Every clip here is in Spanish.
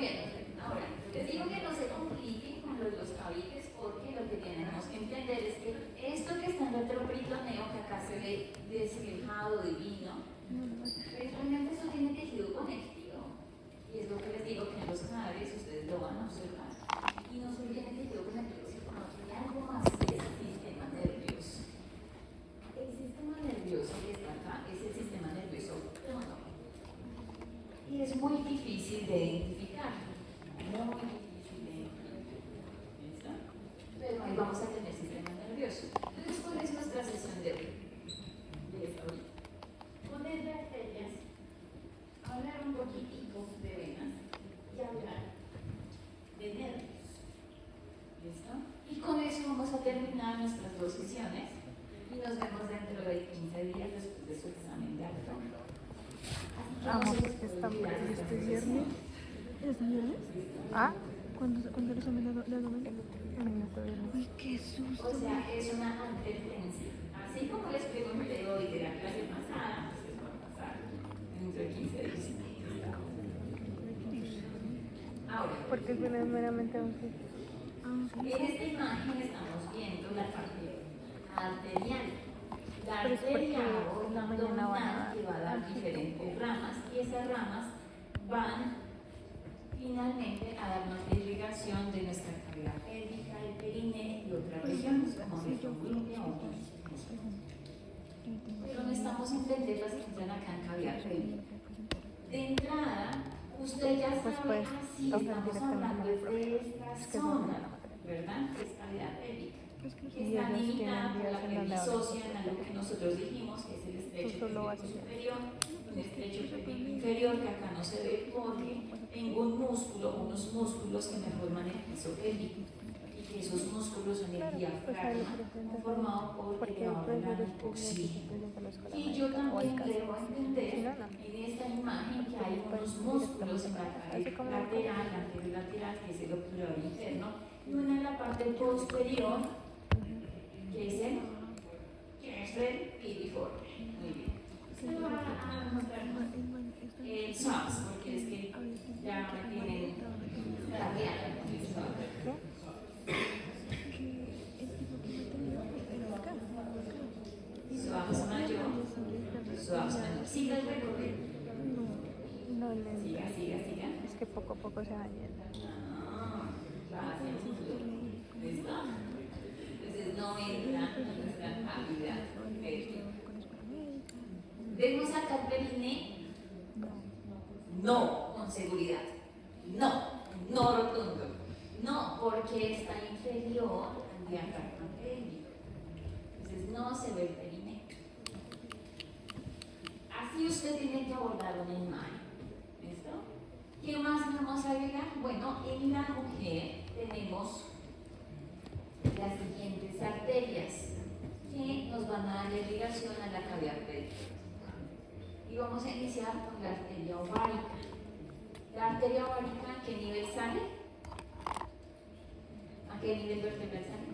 bien. Ahora, les digo que no se compliquen con los cavites porque lo que tenemos que entender es que esto que está en el retroperitoneo, que acá se ve despejado, divino, pues realmente eso tiene tejido conectivo. Y es lo que les digo que en los cadáveres ustedes lo van a observar. Y no solo tiene tejido conectivo, sino que hay algo más que es el sistema nervioso. El sistema nervioso que está acá es el sistema nervioso autónomo. Y es muy difícil de identificar. Muy difícil de identificar. ¿Listo? Pero ahí vamos a tener sistema nervioso. Entonces, ¿cuál es nuestra sesión de hoy? De esta ahorita. Poner de arterias, hablar un poquitico de venas y hablar de nervios. ¿Listo? Y con eso vamos a terminar nuestras dos sesiones y nos vemos dentro de 15 días después de su examen de abdomen. Vamos, que estamos este viernes. ¿Es viernes? ¿Ah? ¿Cuándo los examen de abdomen? Uy, qué susto. O sea, es una advertencia. Así como les pregunté hoy de la clase pasada, pues va a pasar dentro de 15 días. Ahora, porque es meramente un sí. en esta imagen estamos viendo la parte arterial. La Pero es arteria porque en la mañana van a que va a dar diferentes ramas y esas ramas van finalmente a darnos la irrigación de nuestra cavidad pélvica, el perineo y otras regiones como el glúteo o pero no estamos en entenderlas que entran acá en cavidad pélvica. De entrada, usted ya sabe, así estamos hablando de esta zona, ¿verdad? Que es cavidad pélvica. Que está limitada por la pelvis ósea en algo que nosotros dijimos que es el estrecho pélvico superior, un estrecho pélvico inferior que acá no se ve porque tengo unos músculos que me forman el piso pélvico y que esos músculos son el diafragma conformado por elevado grado de oxígeno. Y yo también debo entender en esta imagen que hay unos músculos en la pared lateral, anterolateral, que es el obturador interno, y una en la parte posterior, que es el piriforme. Muy bien. Se lo va a mostrar el SWAPS, porque es que ya me tienen cambiado el SWAPS. SWAPS mayor, SWAPS menor. Siga el recorrido. No, Siga. es que poco a poco se va yendo. ¿Listo? Entonces no entra en nuestra cavidad pélvica. ¿Vemos acá el perineo? No, con seguridad. No rotundo. No, porque está inferior al diafragma pélvico. Entonces no se ve el perineo. Así usted tiene que abordar una imagen. ¿Listo? ¿Qué más vamos a agregar? Bueno, en la mujer tenemos las siguientes arterias que nos van a dar la irrigación a la cavidad pélvica. Y vamos a iniciar con la arteria ovárica. La arteria ovárica, ¿a qué nivel sale? ¿A qué nivel vertebral sale?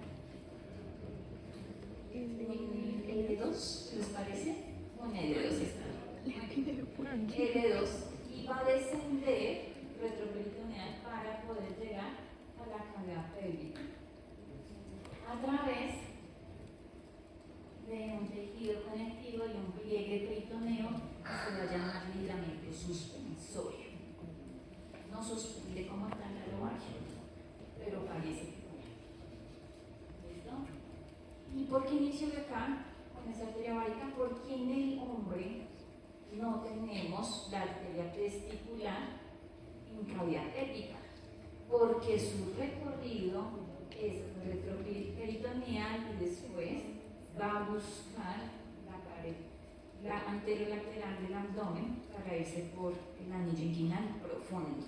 L2, ¿les parece? Un L2 está. L2 y va a descender retroperitoneal para poder llegar a la cavidad pélvica a través de un tejido conectivo y un pliegue peritoneo que se va a llamar ligamento suspensorio. No suspende como tal el ovario, pero parece que ¿listo? ¿Y por qué inicio de acá con esa arteria ovárica? Porque en el hombre no tenemos la arteria testicular en cavidad pélvica, porque su recorrido es retroperitoneal y después va a buscar la pared, la anterolateral del abdomen para irse por el anillo inguinal profundo.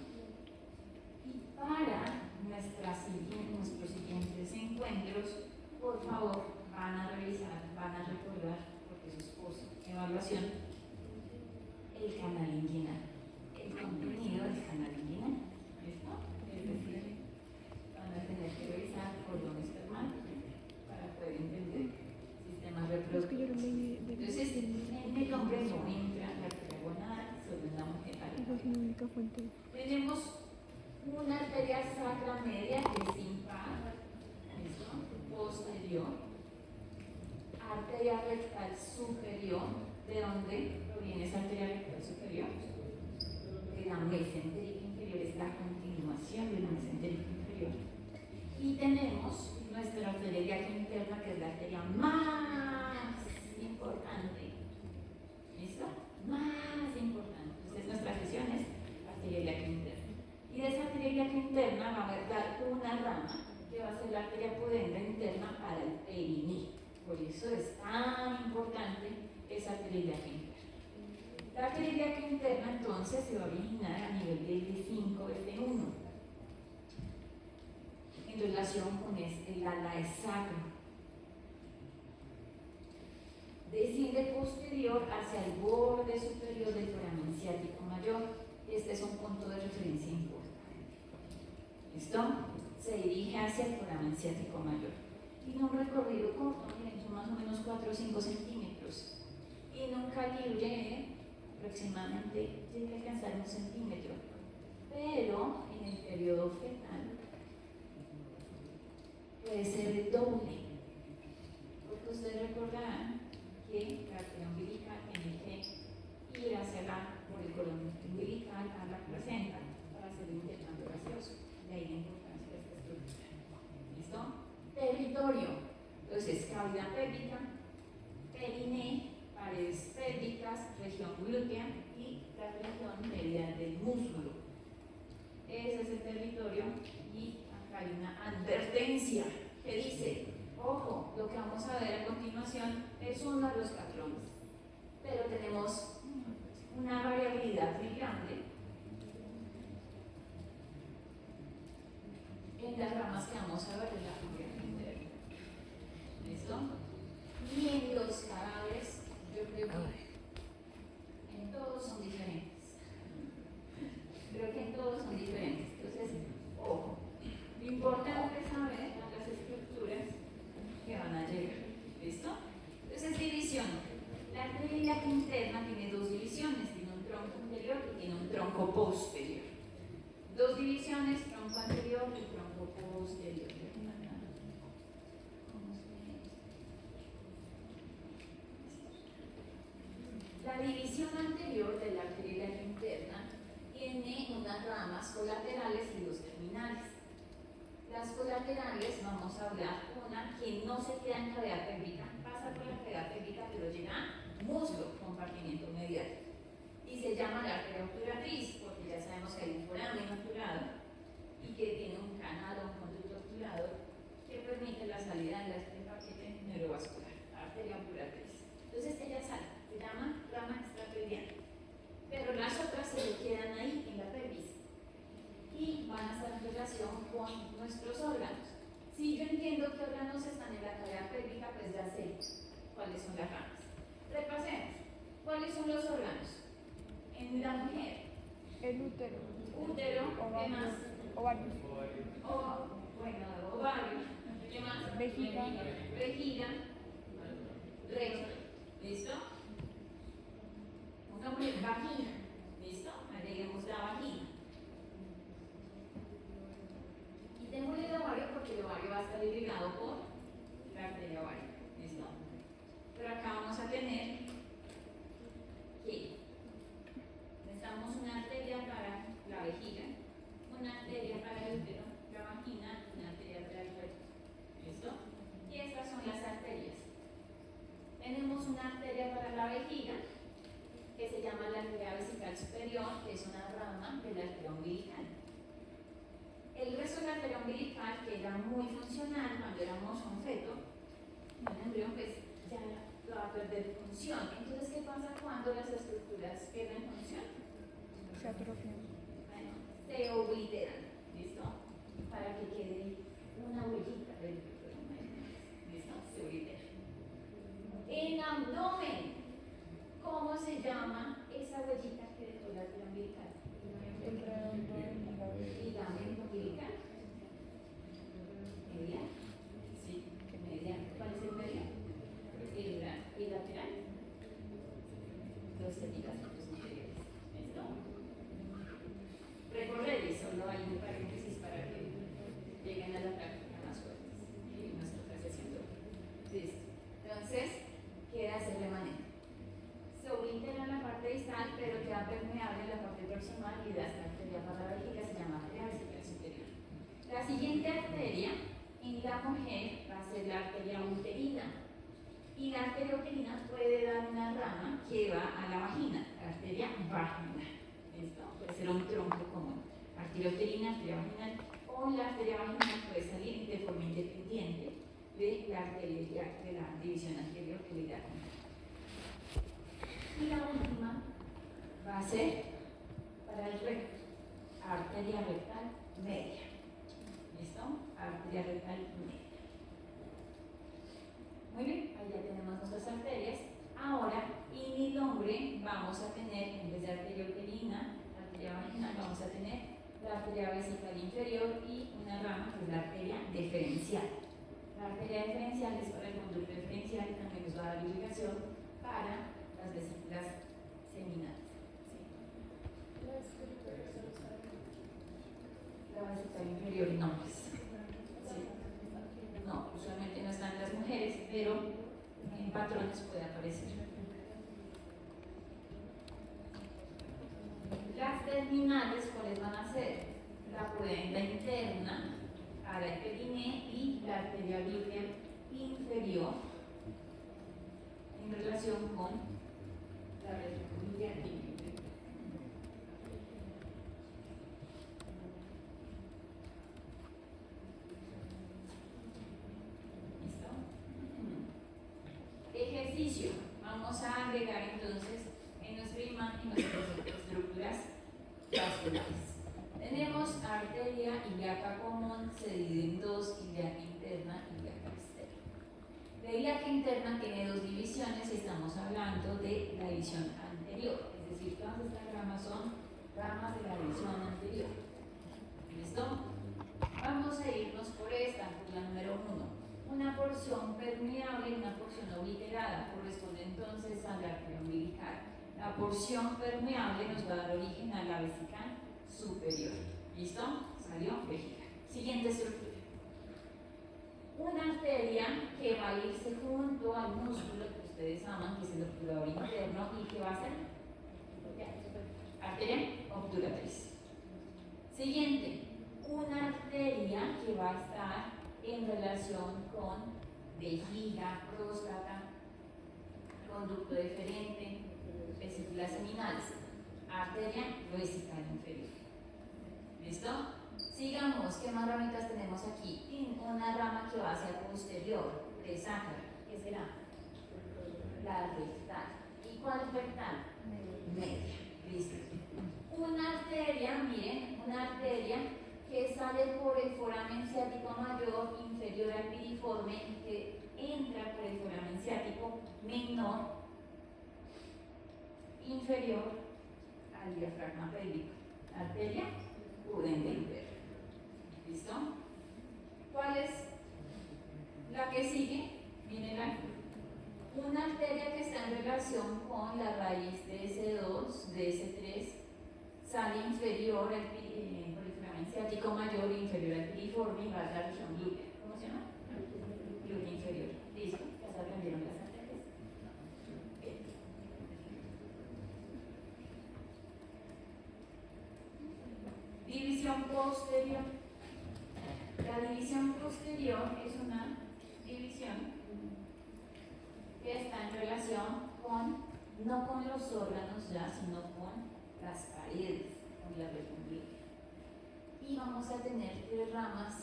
Y para nuestros siguientes encuentros, por favor, van a revisar, van a recordar, porque su esposa, evaluación, el canal inguinal, el contenido del canal inguinal. ¿Listo? Es decir, van a tener que revisar cordón espermal para poder entender sistema reproductivo. Entonces, en el hombre no entra la arteria gonadal, solo en la mujer. Esa es mi única fuente. Tenemos una arteria sacra media que es impar, ¿listo? Posterior, arteria rectal superior, ¿de dónde proviene esa arteria rectal superior? De la mesentérica inferior, es la continuación de la mesentérica inferior. Y tenemos nuestra arteria ilíaca interna, que es la arteria más importante. ¿Listo? Más importante. Entonces, nuestra gestión es arteria ilíaca interna. Y de esa arteria ilíaca interna va a dar una rama que va a ser la arteria pudenda interna para el perineo. Por eso es tan importante esa arteria ilíaca interna. La arteria ilíaca interna entonces se va a originar a nivel de L5, L1, en relación con el ala sacro. Desciende posterior hacia el borde superior del foramen ciático mayor. Este es un punto de referencia importante. ¿Listo? Se dirige hacia el foramen ciático mayor. Tiene un recorrido corto, miren, son más o menos 4 o 5 centímetros. Y en un calibre aproximadamente llega a alcanzar 1 centímetro. Pero en el periodo fetal puede ser el doble. Porque ustedes recordarán que la arteria umbilical tiene que ir por el cordón umbilical a la placenta para hacer el intercambio gaseoso. De ahí la importancia de esta estructura. ¿Listo? Territorio. Entonces, cavidad pélvica, perineo, paredes pélvicas, región glútea y la región medial del músculo. Ese es el territorio y acá hay una advertencia que dice: ojo, lo que vamos a ver a continuación es uno de los patrones, pero tenemos una variabilidad muy grande en las ramas que vamos a ver en la familia interna. ¿Listo? Y en los cadáveres, yo creo que en todos son diferentes. Creo que en todos son diferentes. Entonces, ojo, lo importante es saber las estructuras que van a llegar. ¿Listo? Entonces, división. La arteria ilíaca interna tiene dos divisiones, tiene un tronco anterior y tiene un tronco posterior. Dos divisiones, tronco anterior y tronco posterior. La división anterior de la arteria ilíaca interna tiene unas ramas colaterales y dos terminales. Las colaterales, vamos a hablar una que no se queda en cavidad pélvica, pasa por la cavidad pélvica, pero llega a muslo, compartimiento medial. Y se llama la arteria obturatriz, porque ya sabemos que hay un foramen obturado y que tiene un canal o un conducto obturado que permite la salida de este paquete neurovascular, arteria obturatriz. Entonces ella sale, se llama rama extrapelviana, pero las otras se le quedan ahí en la pelvis y van a estar en relación con nuestros órganos. Si yo entiendo qué órganos están en la cavidad pélvica, pues ya sé cuáles son las ramas. Repasemos. ¿Cuáles son los órganos? En la mujer. El útero. Útero, ¿qué más? Ovario. Bueno, ovario. ¿Qué más? Vejiga. Vejiga. Recto. ¿Listo? Un nombre, vagina. ¿Listo? Agreguemos la vagina. Y tengo el ovario porque el ovario va a estar irrigado por la arteria ovaria. ¿Listo? Pero acá vamos a tener que necesitamos una arteria para la vejiga, una arteria para el útero, la vagina y una arteria para el recto. ¿Listo? Y estas son las arterias. Tenemos una arteria para la vejiga que se llama la arteria vesical superior, que es una rama de la arteria umbilical. El resto de la arteria umbilical, que era muy funcional cuando éramos un feto, un embrión, pues ya va a perder función. Entonces, ¿qué pasa cuando las estructuras pierden función? Se atrofian. Bueno, se obliteran, ¿listo? Para que quede una huellita del ¿listo? Se obliteran. En abdomen, ¿cómo se llama esa huellita que dejó la arteria umbilical? El redondo Ligamento umbilical. ¿Medial? Sí, medial. ¿Cuál es el medial? Y lateral. Los epicásitos inferiores. ¿Listo? Recorrer, solo hay un par de arteria, en la mujer va a ser la arteria uterina. Y la arteria uterina puede dar una rama que va a la vagina, la arteria vaginal. ¿Listo? Puede ser un tronco común. Arteria uterina, arteria vaginal, o la arteria vaginal puede salir de forma independiente de la arteria de la división anterior que le da. Y la última va a ser para el recto, arteria rectal media. ¿Listo? Arteria rectal media. Muy bien, ahí ya tenemos nuestras arterias. Ahora, en el hombre vamos a tener, en vez de arteria uterina, arteria vaginal, vamos a tener la arteria vesical inferior y una rama que es la arteria deferencial. La arteria deferencial es para el conducto diferencial y también nos va a dar irrigación para las vesículas seminales. ¿Sí? La vesical inferior no es. ¿Sí? No, usualmente no están las mujeres, pero en patrones puede aparecer. Las terminales, ¿cuáles van a ser? La pudenda interna, a la periné y la arteria glútea inferior en relación con la vesícula glútea inferior. Ejercicio. Vamos a agregar entonces en nuestra imagen nuestras estructuras vasculares. Tenemos arteria ilíaca común, se divide en dos, ilíaca interna y ilíaca externa. La ilíaca interna tiene dos divisiones y estamos hablando de la división anterior, es decir, todas estas ramas son ramas de la división anterior. ¿Listo? Vamos a irnos por esta, por la número 1. Una porción permeable y una porción obliterada corresponde entonces a la arteria umbilical. La porción permeable nos va a dar origen a la vesical superior. ¿Listo? Salió vejiga. Siguiente estructura. Una arteria que va a irse junto al músculo que ustedes aman, que es el obturador interno, y que va a ser arteria obturatriz. Siguiente. Una arteria que va a estar en relación con vejiga, próstata, conducto deferente, vesículas seminales, arteria vesical inferior. ¿Listo? Sigamos, ¿qué más ramitas tenemos aquí? Una rama que va hacia posterior, presácara, ¿qué será? La rectal. ¿Y cuál es rectal? Media. ¿Listo? Una arteria, miren, una arteria que sale por el foramen ciático mayor inferior al piriforme y que entra por el foramen ciático menor inferior al diafragma pélvico. Arteria pudenda interna. ¿Listo? ¿Cuál es la que sigue? Miren aquí. Una arteria que está en relación con la raíz de S2, de S3, sale inferior al por el foramen ciático mayor inferior al piriforme y va a la región glútea. ¿Cómo se llama? Glútea inferior. ¿Listo? ¿Ya se aprendieron las arterias? Bien. División posterior. La división posterior es una división que está en relación con, no con los órganos ya, sino con las paredes, con la región glútea. Y vamos a tener tres ramas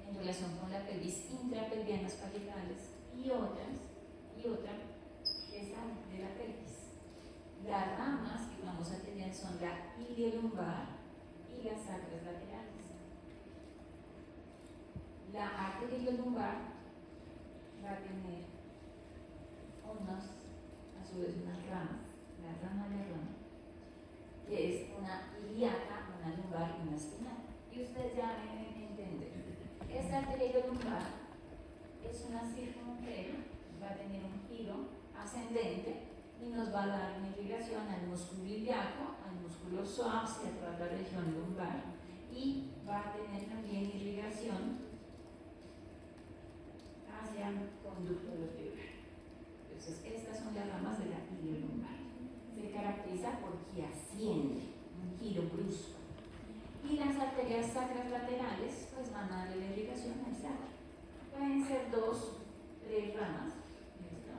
en relación con la pelvis intrapelvianas parietales y otra que sale de la pelvis. Las ramas que vamos a tener son la iliolumbar y las sacras laterales. La arteria iliolumbar va a tener a su vez unas ramas, la rama de la rama, que es una ilíaca, una lumbar y una espinal. Y ustedes ya deben entender. Esta arteria iliolumbar es una circunfleja, va a tener un giro ascendente y nos va a dar una irrigación al músculo ilíaco, al músculo psoas y a toda la región lumbar, y va a tener también irrigación hacia el conducto vertebral. Entonces, estas son las ramas de la iliolumbar. Se caracteriza porque asciende, un giro brusco. Y las arterias arterias sacras laterales pues van a darle la irrigación al sacro. Pueden ser 2, 3 ramas. ¿Listo?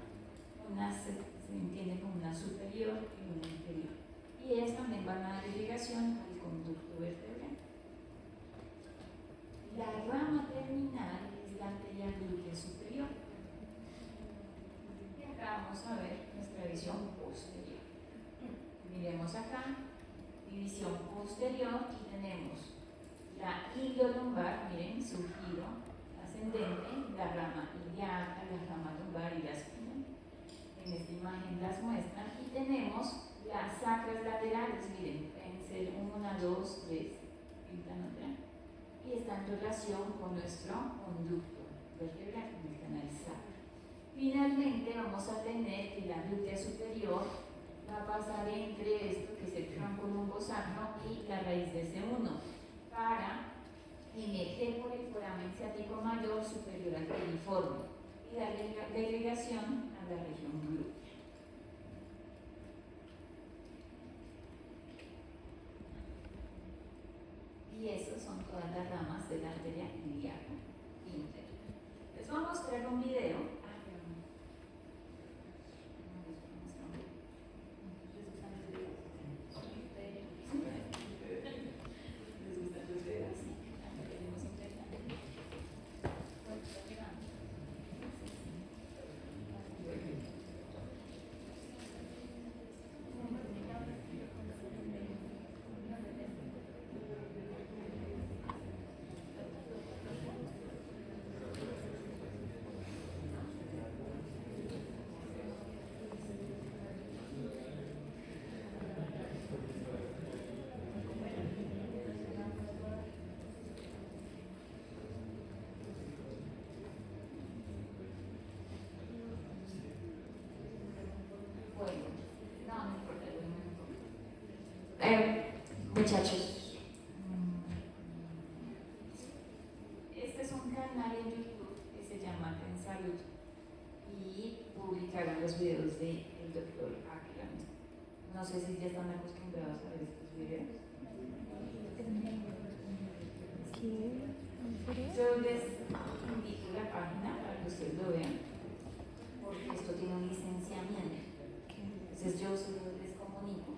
Una se entiende como una superior y una inferior. Y ellas también van a dar irrigación al conducto vertebral. La rama terminal es la arteria glútea superior. Y acá vamos a ver nuestra visión posterior. Miremos acá, división posterior, y tenemos la iliolumbar, miren su giro ascendente, la rama ilíaca, la rama lumbar y la espina. En esta imagen las muestran. Y tenemos las sacras laterales, miren, pueden ser 1, 2, 3, pintan otra. Y está en relación con nuestro conducto vertebral, con el canal sacro. Finalmente vamos a tener que la glútea superior va a pasar entre esto que es el tronco lumbosacro y la raíz de C1 para emerger por el foramen ciático mayor superior al piriforme y darle la irrigación a la región glútea. Y esas son todas las ramas de la arteria ilíaca interna. Les voy a mostrar un video. Muchachos, este es un canal en YouTube que se llama En Salud y publicaron los videos del doctor Ackland. No sé si ya están acostumbrados a ver estos videos. Yo les indico la página para que ustedes lo vean, porque esto tiene un licenciamiento. Entonces yo solo les comunico,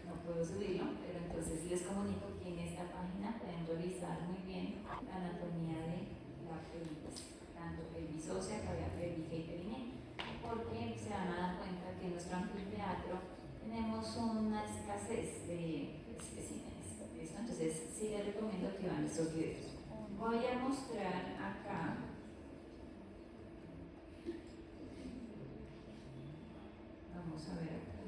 no puedo subirlo, pero entonces les comunico que en esta página pueden revisar muy bien la anatomía de la pelvis, tanto pelvis ósea, cabeza pélvica y perineo, porque se van a dar cuenta que en nuestro anfiteatro tenemos una escasez de especímenes. ¿Listo? Entonces sí les recomiendo que vean estos videos. Voy a mostrar acá vamos a ver acá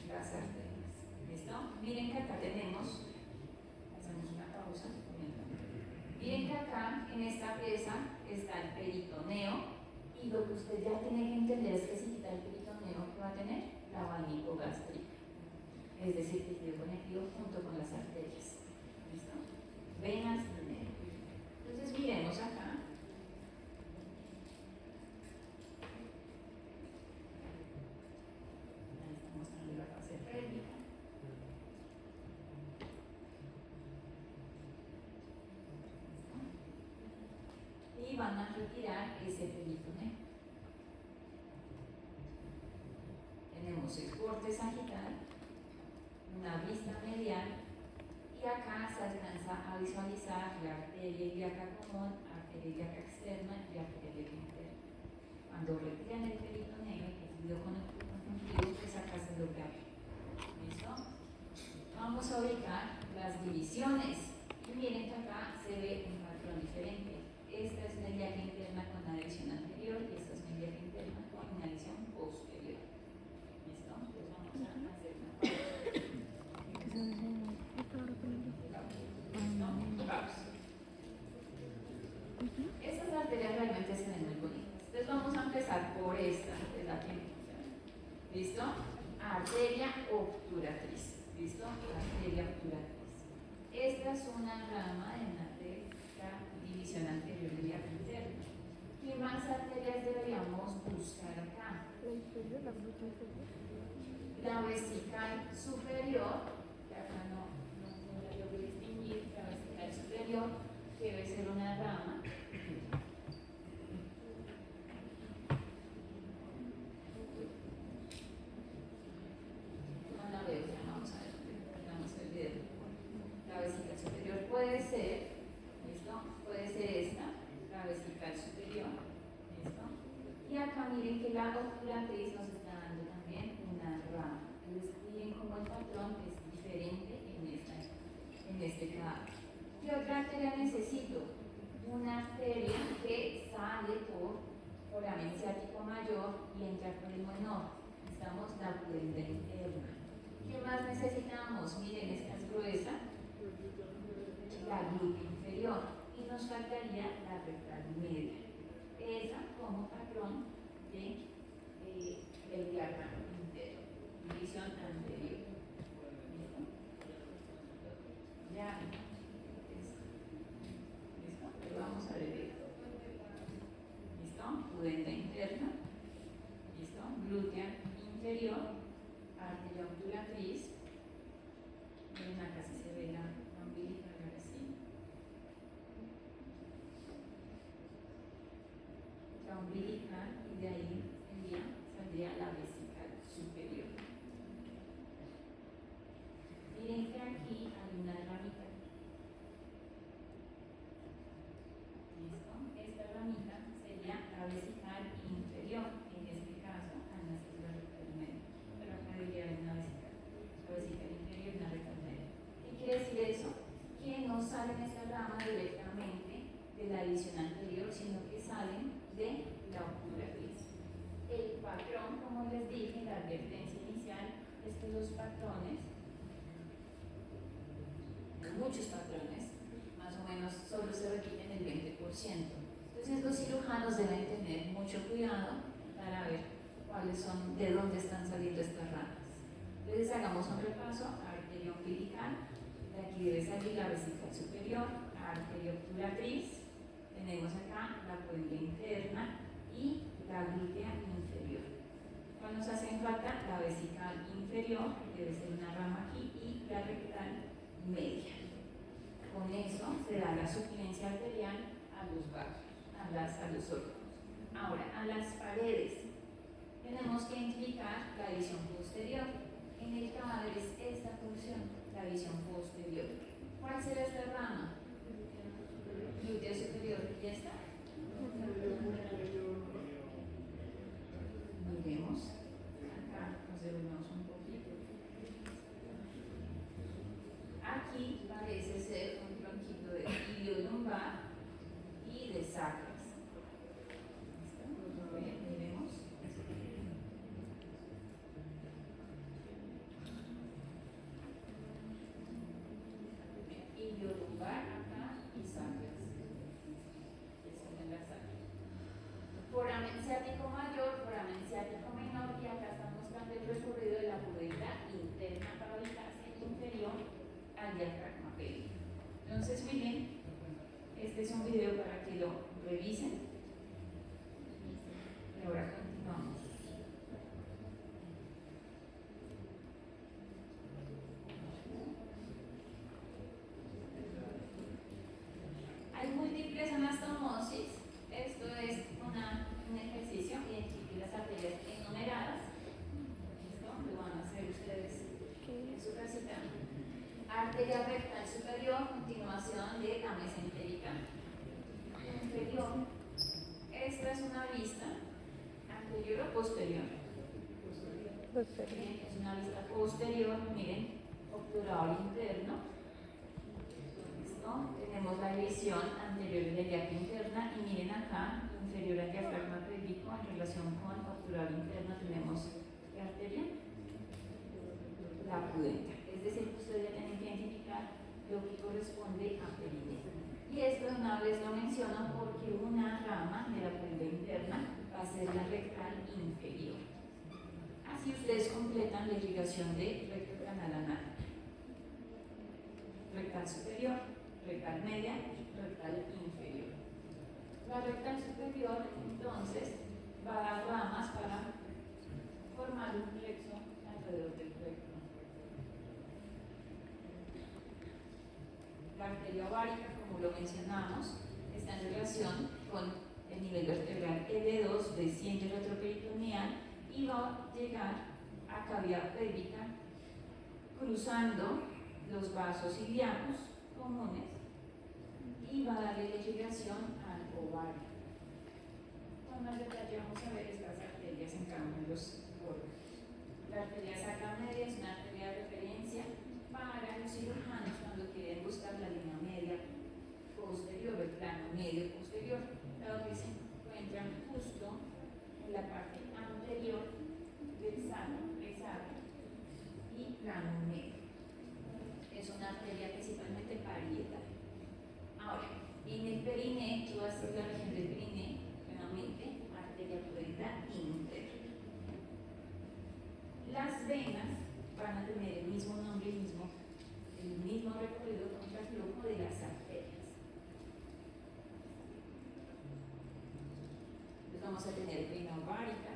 las arterias. ¿Listo? Miren que acá tenemos, hacemos una pausa. Miren que acá en esta pieza está el peritoneo, y lo que usted ya tiene que entender es que si quita el peritoneo, ¿qué va a tener? La abanico gástrica, es decir, tejido conectivo junto con las arterias. ¿Listo? Venas y nervios. Entonces miremos acá. Ahí está mostrando la fase pélvica. Y van a retirar ese peritoneo. Tenemos el corte sagital, una vista medial, y acá se alcanza a visualizar la arteria ilíaca común, arteria ilíaca externa y arteria ilíaca interna. Cuando retiran el peritoneo y el tejido conjuntivo, pues acá se logra. ¿Listo? Vamos a ubicar las divisiones. Y miren que acá se ve un patrón diferente. Esta es una ilíaca interna con una división anterior y esta es una ilíaca interna con una división posterior. ¿Listo? Entonces vamos a hacer una pausa. Estas arterias realmente se ven muy bonitas. Entonces vamos a empezar por esta, que es la que ¿listo? Arteria obturatriz. ¿Listo? Arteria obturatriz. Esta es una rama de una división anterior ilíaca interna. ¿Qué más arterias deberíamos buscar acá? La vesical superior, que acá no la logro distinguir. posterior, que debe ser una rama. No la veo, ya vamos a ver, vamos el video. La vesical superior puede ser, ¿listo? Puede ser esta, la vesical superior, ¿listo? Y acá miren que la obturatriz nos está dando también una rama. Entonces miren cómo el patrón es diferente en este caso. ¿Qué otra arteria necesito? Una arteria que sale por foramen ciático mayor y entra por el menor. Necesitamos la pudenda interna. ¿Qué más necesitamos? Miren, esta es gruesa, la glútea inferior, y nos faltaría la rectal media. Esa como patrón de el diagrama entero, división anterior. ¿Listo? Ya. ¿Listo? Pero vamos a ver. ¿Listo? Pudenda interna. ¿Listo? Glútea inferior, arteria obturatriz. Miren, acá sí se ve la umbilical, ahora sí. La umbilical, y de ahí saldría la vesical superior. Miren que aquí hay una ramita. ¿Listo? Esta ramita sería la vesical inferior. En este caso, esta es la rectal media. Pero acá debería haber una vesical. La vesical inferior y una rectal media. ¿Qué quiere decir eso? Que no salen esta rama directamente de la división anterior, sino que salen de la obturatriz. El patrón, como les dije, la advertencia inicial es que los patrones, muchos patrones, más o menos solo se repiten el 20%. Entonces los cirujanos deben tener mucho cuidado para ver de dónde están saliendo estas ramas. Entonces hagamos un repaso: arteria umbilical, de aquí debe salir la vesical superior, arteria obturatriz, tenemos acá la pudenda interna y la glútea inferior. ¿Cuál nos hacen falta? La vesical inferior, que debe ser una rama aquí, y la rectal media. Con eso se da la suplencia arterial a los vasos, a los órganos. Ahora, a las paredes tenemos que identificar la división posterior. En el cadáver es esta porción, la división posterior. ¿Cuál será esta rama? Glúteo superior. ¿Ya está? Miremos. Acá nos devolvemos un poquito. Aquí parece ser un tronquito de iliolumbar y de sacras. ¿Listo? Bien, miremos. Iliolumbar acá y sacras. Eso es la sacra. Foramen ciático mayor, foramen ciático menor, y acá está mostrando el recorrido de la pudenda interna para ubicarse inferior al diafragma pélvico. Entonces, miren, este es un video para que lo revisen. Y ahora continuamos. Hay múltiples anastomosis. Esto es un ejercicio, identificar las arterias enumeradas. ¿Listo? Lo van a hacer ustedes en su casita. Arteria rectal superior, continuación de la mesentérica inferior. Esta es una vista anterior o posterior. Bien, es una vista posterior, miren, obturador interno. ¿Listo? Tenemos la división anterior de la ilíaca interna, y miren acá, inferior al diafragma pélvico, en relación con obturador interno tenemos ¿qué arteria? La pudenda. Es decir, que ustedes ya tienen que identificar lo que corresponde a perineo. Y esto una vez lo menciono porque una rama de la pudenda interna va a ser la rectal inferior. Así ustedes completan la irrigación de recto canal anal. Rectal superior, rectal media y rectal inferior. La rectal superior, entonces, va a dar ramas para formar un plexo alrededor del recto. La arteria ovárica, como como lo mencionamos, está en relación con el nivel vertebral L2 desciende retroperitoneal y va a llegar a cavidad pélvica cruzando los vasos iliacos comunes y va a darle irrigación al ovario. Con más detalle vamos a ver estas arterias en cada uno de los órganos. La arteria sacromedia es una arteria de referencia para los cirujanos cuando quieren buscar la línea media posterior, el plano medio posterior, dado que se encuentran justo en la parte anterior del sano, y plano medio. Es una arteria principalmente parietal. Ahora, en el perineo, tú vas a la región del perineo, nuevamente, arteria puerta inter. Las venas van a tener el mismo nombre, el mismo recorrido contra el flujo de las arterias. Entonces vamos a tener vena ovárica,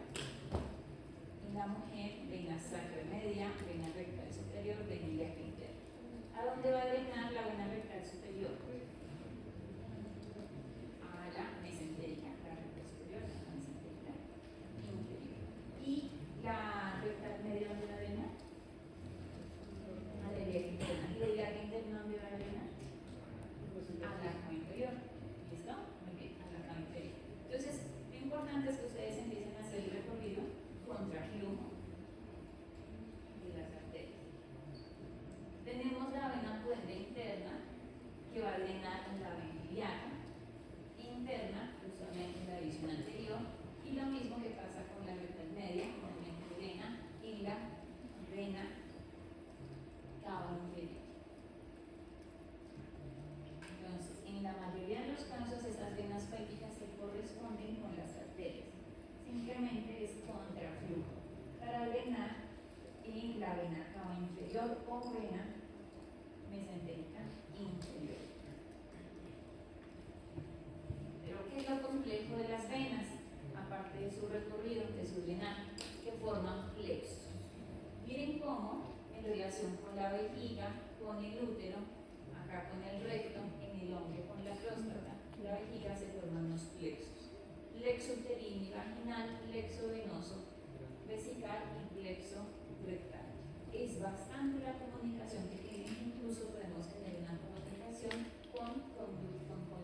en la mujer, vena sacromedia, vena rectal superior, vena ilíaca interna. ¿A dónde va a drenar la vena rectal superior? A la mesentérica, la rectal superior, la mesentérica inferior. ¿Y la rectal media dónde va a drenar? A la ilíaca interna. ¿Y la ilíaca interna dónde va a drenar? A la cava inferior. ¿Listo? Muy bien, a la cava inferior. Entonces, lo importante es que ustedes empiecen a hacer el recorrido contra el flujo de las arterias. Tenemos la vena puente interna que va a drenar en la vena ilíaca interna, justamente en la división anterior, y lo mismo que pasa con la rectal media, normalmente drena en la vena cava inferior. Entonces, en la mayoría de los casos, estas venas pélvicas se corresponden con las arterias. Simplemente es contraflujo para drenar en la vena cava inferior o vena mesentérica inferior. Pero ¿qué es lo complejo de las venas? Aparte de su recorrido, de su drenaje, que forman plexos. Miren cómo, en relación con la vejiga, con el útero, acá con el recto, en el hombre con la próstata, la vejiga se forman los plexos. Plexo uterino y vaginal, plexo venoso, vesical y plexo rectal. Es bastante la comunicación que tienen, incluso podemos tener una comunicación con columna, con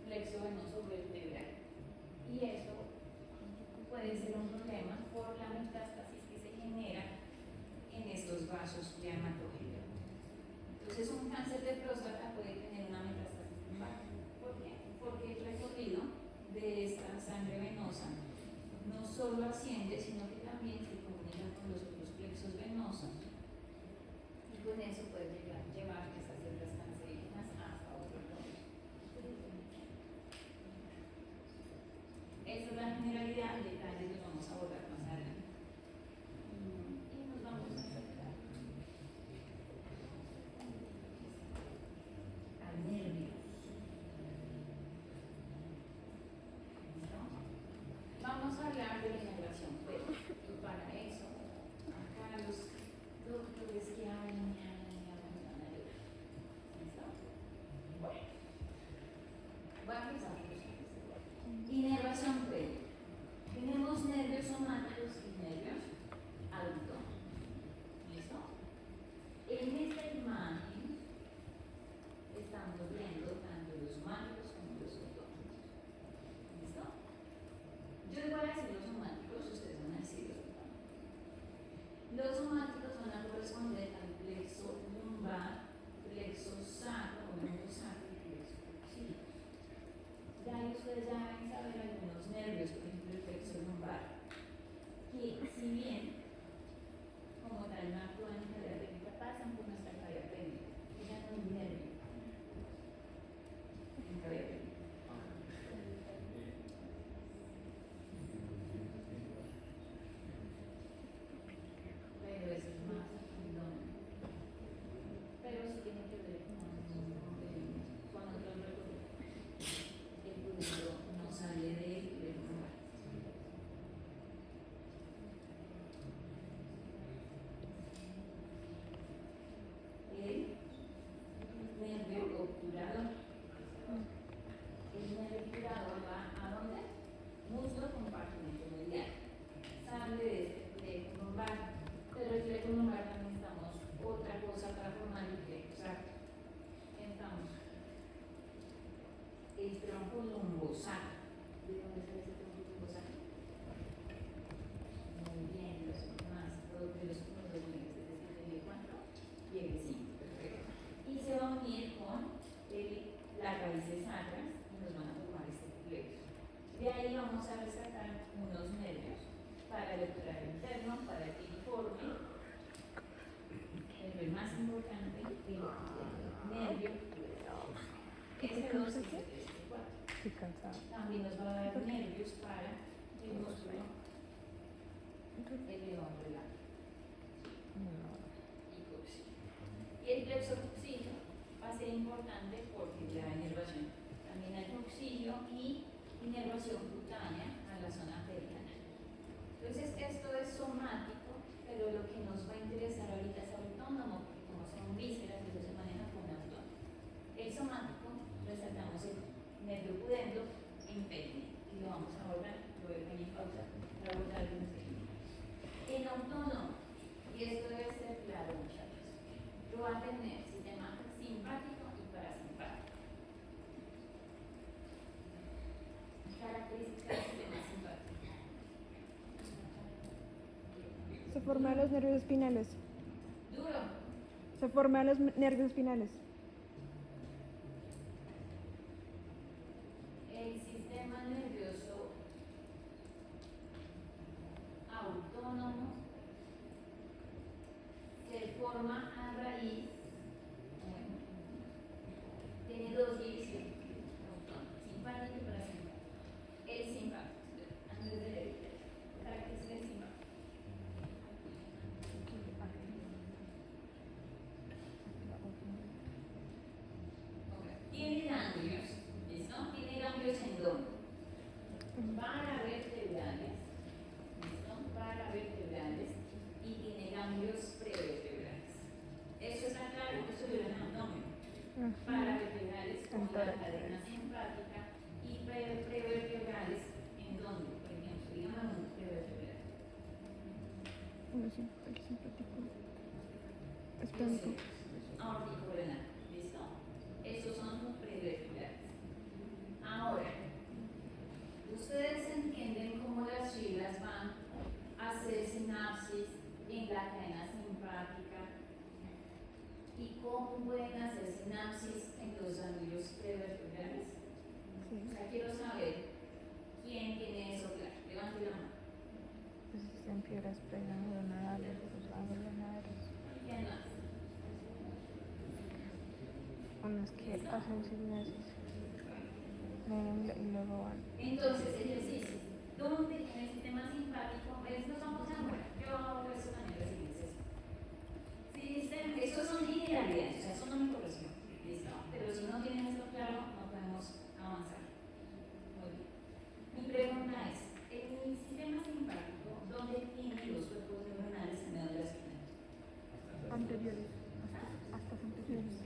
plexo venoso vertebral. Y eso puede ser un problema por la metástasis que se genera en estos vasos de hematócrito. Entonces, un cáncer de próstata puede tener una metástasis lumbar. ¿Por qué? Porque el recorrido de esta sangre venosa no solo asciende, sino que también se comunica con los otros plexos venosos y con eso puede llevar esas células cancerígenas hasta otro lugar. Esa es la generalidad, detalles los vamos a abordar más adelante. Y nos vamos a acercar al nervio. Vamos a hablar de la inervación pélvica y para eso, acá los doctores que hablan van a ayudar. ¿Listo? Bueno, voy a empezar. Inervación pélvica. S2 y C3, C4. Estoy cansada. También nos va a dar nervios para el músculo eleón relar y coxillo. Y el plexo coxillo va a ser importante porque ya hay inervación. También hay coxillo y inervación cutánea a la zona perianal. Entonces, esto es somático, pero lo que nos va a interesar ahorita es autónomo, porque como son vísceras, eso se maneja con autónomo. El somático, resaltamos el nervio pudendo en peine, y lo vamos a abordar, lo voy a poner en pausa para abordarlo en segundo. En autónomo, y esto debe ser claro, muchachos, lo va a tener sistema simpático y parasimpático. Características del sistema simpático. Se forman los nervios espinales. Duro. Se forman los nervios espinales. El sistema nervioso autónomo se forma a raíz, tiene dos divisiones, autónomo, simpático y parasimpático. El simpático, antes de leer, características del simpático. Tiene ganglios, ¿listo? Tiene ganglios en dónde? Paravertebrales, ¿listo? Paravertebrales y tiene ganglios prevertebrales. Eso está claro, eso lo ven en abdomen. Paravertebrales con la cadena simpática y prevertebrales en dónde, por ejemplo, dígame un prevertebral. El simpático. Espánico. Aórtico renal, ¿listo? Esos son los prevertebrales. Ahora, ustedes entienden cómo las fibras van a hacer sinapsis en la cadena simpática y cómo pueden hacer sinapsis en los ganglios prevertebrales. Sí. O sea, quiero saber quién tiene eso claro. Levante la mano. Existen fibras preneuronales, los ganglionares. ¿Quién más? Unas que hacen sinapsis. Y luego van. Entonces, ejercicio. ¿Dónde en el sistema simpático? Estos vamos a ver. Yo hago eso también recibirse. Si esos son generalidades, o sea, eso no me corresponde. ¿Listo? Pero si no tienen esto claro, no podemos avanzar. Muy bien. Mi pregunta es: en el sistema simpático, ¿dónde tienen los cuerpos neuronales en medio de la espina? Anteriores. Hasta anteriores.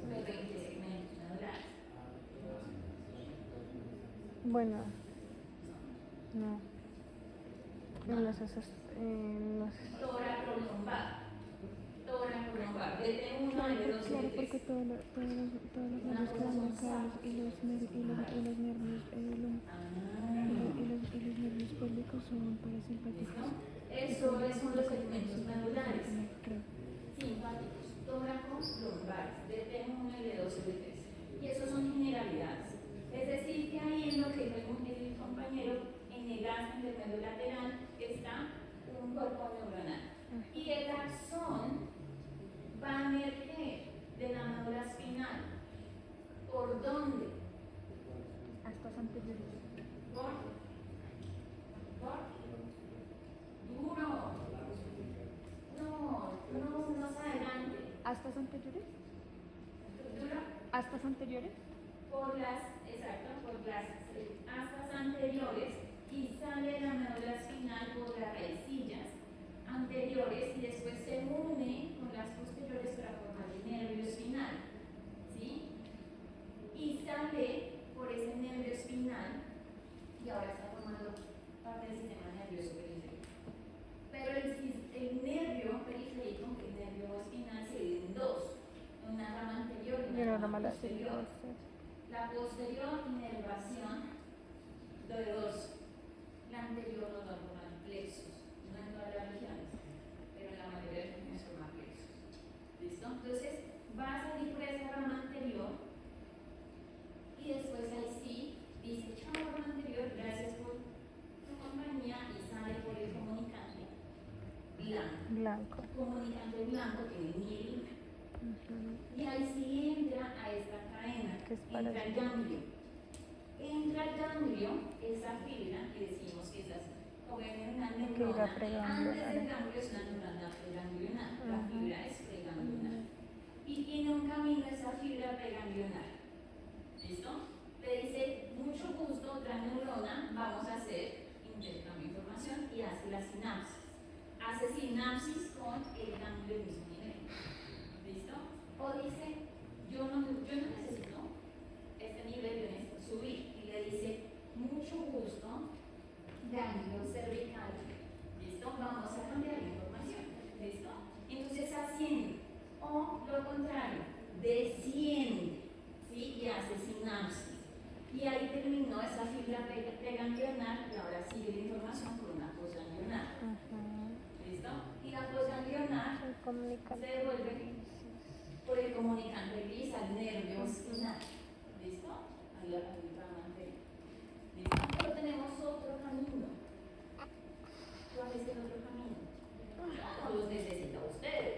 Los 20 segmentos medulares. Bueno, no. En los Tóraco-lumbar. Tóraco-lumbar. Desde uno de los claro, porque todos los nervios craneales y los nervios pélvicos son parasimpáticos. Eso son los segmentos medulares. Creo. Simpáticos, tóracos, lumbares, de T1 y de 2 y de 3. Y eso son generalidades. Es decir, que ahí en lo que dijo el compañero, en el axón del medio lateral está un cuerpo neuronal. Y el axón va a emerger de la médula espinal. ¿Por dónde? Hasta anteriores. ¿Por? Duro. No más adelante. ¿Hasta anteriores? Duro. ¿Hasta anteriores? Por las astas anteriores y sale la médula espinal por las raicillas anteriores y después se une con las posteriores para formar el nervio espinal, ¿sí? Y sale por ese nervio espinal y ahora está formando parte del sistema nervioso periférico. Pero el nervio periférico, el nervio espinal, se divide en dos, una rama anterior y una rama posterior. La posterior inervación de dos, la anterior nos va a formar plexos, no en todas las regiones, pero en la mayoría de las regiones forma plexos. ¿Listo? Entonces va a salir por esa rama anterior y después ahí sí dice chao rama anterior, gracias por tu compañía y sale por el comunicante blanco. Comunicante blanco tiene mielina. Y ahí sí entra a esta cadena, ¿Qué es para entra el ti? ganglio. Entra el ganglio, esa fibra, y decimos que esa es como en una neurona. Antes del ganglio es una neurona preganglionar, la fibra es preganglionar. Y tiene un camino esa fibra preganglionar. ¿Listo? Te dice, mucho gusto, otra neurona, vamos a hacer intercambio de información y hace la sinapsis. Hace sinapsis con el ganglio del mismo nivel. ¿Listo? O dice, yo no necesito este nivel, yo necesito subir. Y le dice, mucho gusto, ganglio cervical. ¿Listo? Vamos a cambiar la información. ¿Listo? Entonces asciende. O lo contrario, desciende. ¿Sí? Y hace sinapsis. Y ahí terminó esa fibra preganglionar y ahora sigue la información por una posganglionar. ¿Listo? Y la posganglionar se devuelve por el comunicante gris al nervio espinal. ¿Listo? Ahí la rama anterior. ¿Listo? Pero tenemos otro camino. ¿Cuál es el otro camino? Yo no los necesito a ustedes.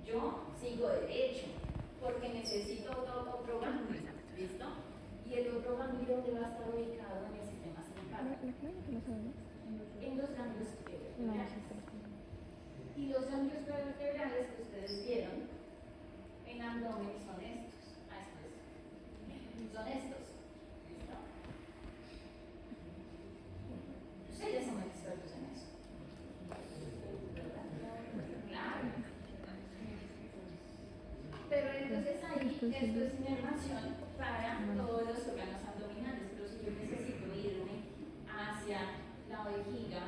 Yo sigo derecho porque necesito otro ganglio. ¿Listo? Y el otro ganglio, ¿dónde va a estar ubicado en el sistema simpático? En los ganglios vertebrales. Y los ganglios vertebrales que ustedes vieron en abdomen son estos. Son estos. ¿Listo? Ustedes son expertos en eso. Claro. Pero entonces ahí esto es inervación para todos los órganos abdominales. Pero si yo necesito irme hacia la vejiga,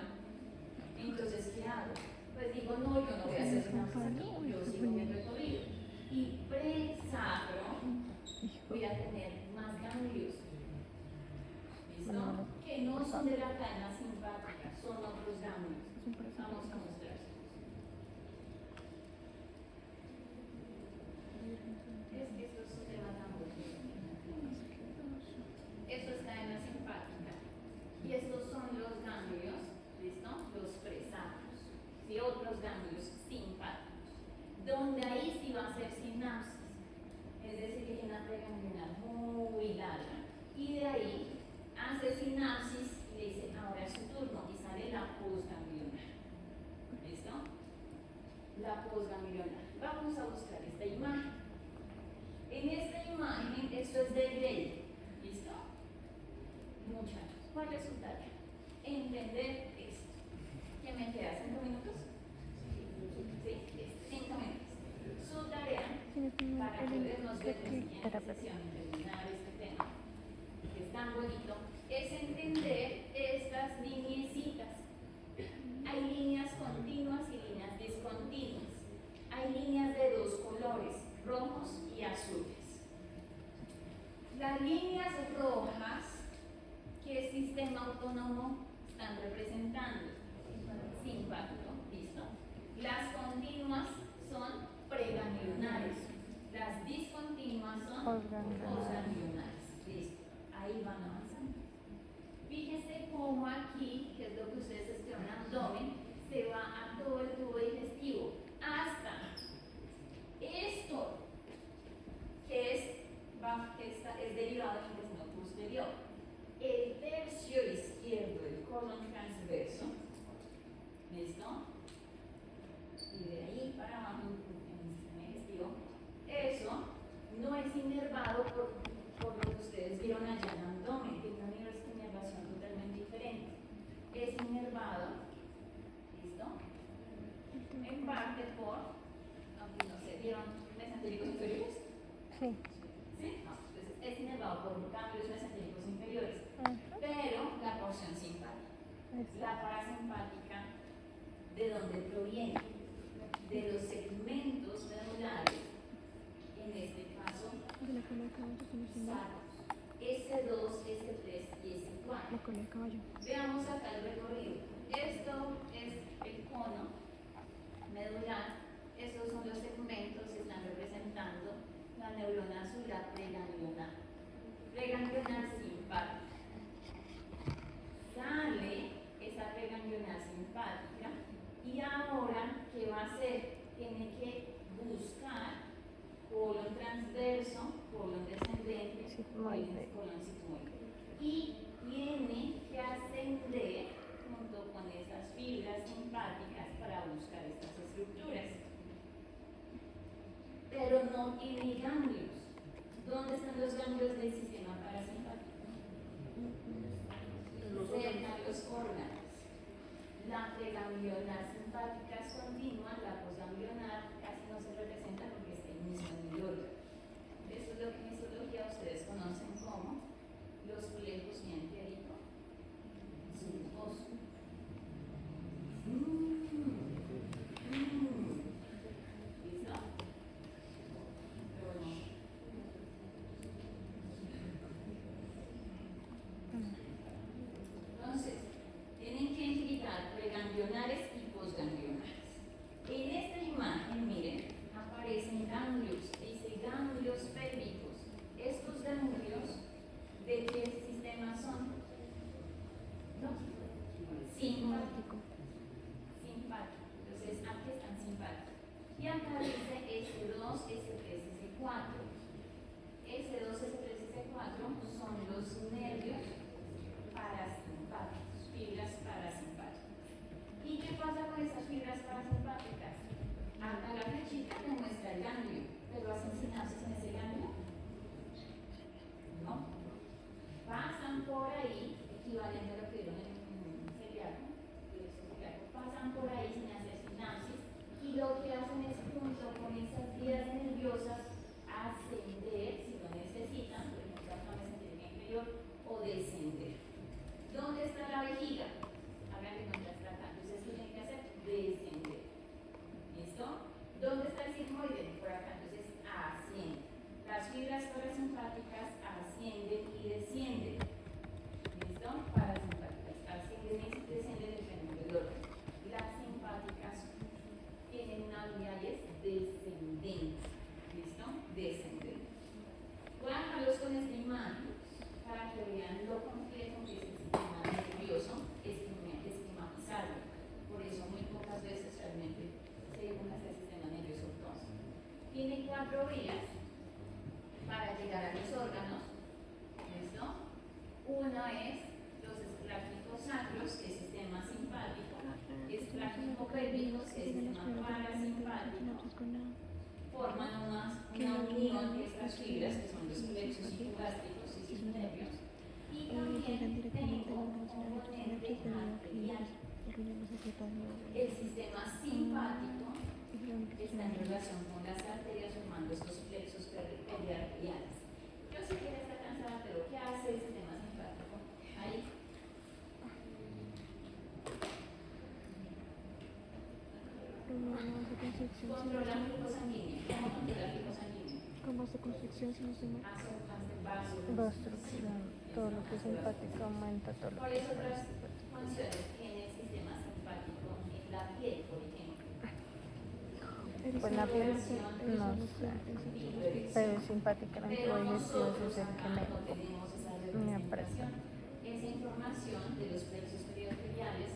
entonces ¿qué hago? Pues digo, no, yo no voy a hacer sinapsis aquí, yo sigo mi recorrido. Y presacro voy a tener más ganglios. ¿Listo? Que no son de la cadena simpática, son otros ganglios. Vamos a mostrárselos. Es que esto es un tema tan bonito. Esto es cadena simpática. Y estos son los ganglios, ¿listo? Los presacros. Y otros ganglios simpáticos. Donde ahí sí va a ser sinapsis. Es decir, que hay una preganglionar muy larga. Y de ahí hace sinapsis y le dice, ahora es su turno. Y sale la posganglionar. ¿Listo? La posganglionar. Vamos a buscar esta imagen. En esta imagen, esto es de Gray. ¿Listo? Muchachos, ¿cuál es su tarea? Entender esto. ¿Qué me queda? ¿5 minutos? Sí, 5 minutos. Su tarea, para que nos vea en la siguiente sesión y terminar este tema, que es tan bonito, es entender estas lineecitas. Hay líneas continuas y líneas discontinuas. Hay líneas de dos colores, rojos y azules. Las líneas rojas, ¿qué sistema autónomo están representando? Simpático, ¿listo? Las continuas son preganglionares, las discontinuas son posganglionares, ¿listo? Ahí van avanzando. Fíjense cómo aquí, que es lo que ustedes escriben en abdomen, se va a todo el tubo digestivo, hasta esto, que es derivado del intestino posterior. El tercio izquierdo del colon transverso, ¿listo? Y de ahí para abajo en el sistema digestivo, eso no es inervado por lo que ustedes vieron allá en el abdomen, tiene una inervación totalmente diferente. Es inervado, ¿listo? En parte por, aunque no se vieron mesentéricos inferiores. Sí. ¿Sí? No, entonces es inervado por ganglios mesentéricos inferiores, pero la porción simpática. La parasimpática, ¿de dónde proviene? De los segmentos medulares, en este caso, sacros. S2, S3 y S4. Veamos acá el recorrido. Esto es el cono medular. Estos son los segmentos que están representando la neurona azul, la preganglionar. Preganglionar simpática. Sale esa preganglionar simpática y ahora, ¿qué va a hacer? Tiene que buscar colon transverso, colon descendente, Sigmoide. colon sigmoide. Y tiene que ascender junto con esas fibras simpáticas para buscar estas estructuras. Pero no tiene ganglios. ¿Dónde están los ganglios del sistema parasimpático? Cerca de los órganos. La preganglionar simpática es continua, la posganglionar casi no se representa porque está ahí mismo en el órgano. Eso es lo que en histología ustedes conocen como los plejos y entérico suntuoso. ¿Listo? Pero no. Entonces, tienen que indicar preganglionares y posganglionares. En esta imagen, miren, aparecen ganglios, dice ganglios pélvicos. Estos ganglios, ¿de qué sistema son? ¿No? Simpático. Simpático. Entonces, aquí están simpáticos. Y acá dice S2, S3, S4. S2, S3, S4 son los nervios parasimpáticos, fibras parasimpáticas. ¿Y qué pasa con esas fibras parasimpáticas? Acá la flechita te muestra el ganglio, pero hacen sinapsis en ese ganglio. ¿No? Pasan por ahí, equivalente a lo que vieron en celíaco, pasan por ahí sin hacer sinapsis y lo que hacen es junto con esas vías nerviosas ascender, si lo necesitan, por ejemplo, acá me sentiré inferior, o descender. ¿Dónde está la vejiga? Hagan de cuenta está acá. Entonces, ¿qué tienen que hacer? Descender. ¿Listo? ¿Dónde está el sigmoide? Por acá. Entonces, asciende. Las fibras parasimpáticas ascienden y descienden. ¿Listo? Parasimpáticas. Ascienden y descienden dependiendo del orden. Las simpáticas tienen una vía y es descendente. ¿Listo? Descendente. Voy a dejarlos con esta imagen para que vean lo complejo que es el sistema nervioso esquematizado. Por eso muy pocas veces realmente se dibuja este sistema nervioso autónomo. Tiene 4 vías para llegar a los órganos. ¿Listo? Uno es los esplácnicos sacros, que es sistema simpático, esplácnico pélvicos, que es sistema parasimpático. Forman una unión de estas fibras, que son los plexos hipogástricos y sus nervios. Y también tengo un componente arterial. El sistema simpático está en relación con las arterias formando estos plexos periarteriales. Yo sé que está cansada, pero ¿qué hace el sistema simpático? Ahí. Controla el flujo sanguíneo. ¿Cómo controla el flujo sanguíneo? Como hace constricción, si no se me... Vasoconstricción. Todo lo que es simpático aumenta todo lo que ¿Cuáles es otras funciones tiene el sistema simpático en la piel, por ejemplo? Pues la piel, no sé, pero es simpática, la antidigestivo es el que me aprieta. Esa información de los plexos periarteriales